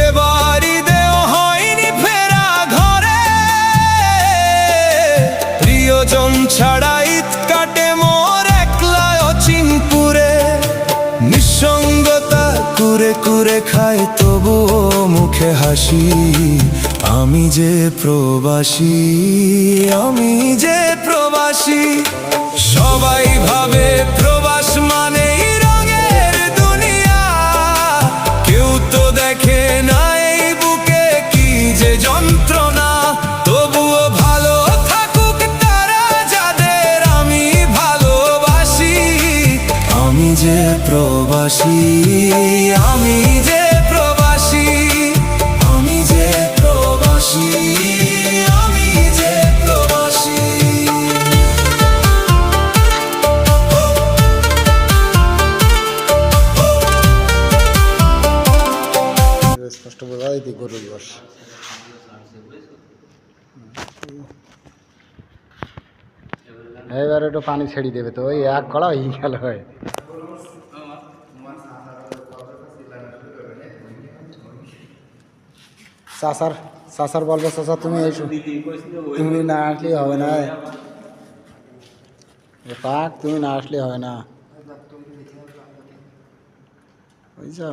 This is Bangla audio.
এবার ঈদেও হয়নি ফেরা ঘরে, প্রিয়জন ছাড়া ঈদ কাটে মোর একলা অচিনপুরে। নিঃসঙ্গতা কুরে কুরে খায় তবুও মুখে হাসি, আমি যে প্রবাসী, আমি যে প্রবাসী। সবাই ভাবে প্রবাস মানেই রঙের দুনিয়া, কেউ তো দেখে না এই বুকে কি যে যন্ত্রণা। তবুও ভালো থাকুক তারা যাদের আমি ভালোবাসি, আমি যে প্রবাসী, আমি যে প্রবাসী, আমি যে প্রবাসী, আমি যে প্রবাসী। স্পষ্ট বোঝা যায় গরুর বস। এবার একটু পানি ছেড়ে দেবে তো, ওই এক কড়া হয়ে গেল। হয় চাষার বলবো চাষা তুমি এসো, তুমি না আসলে হবে না। পাক তুমি না আসলে হবে না, বুঝছো।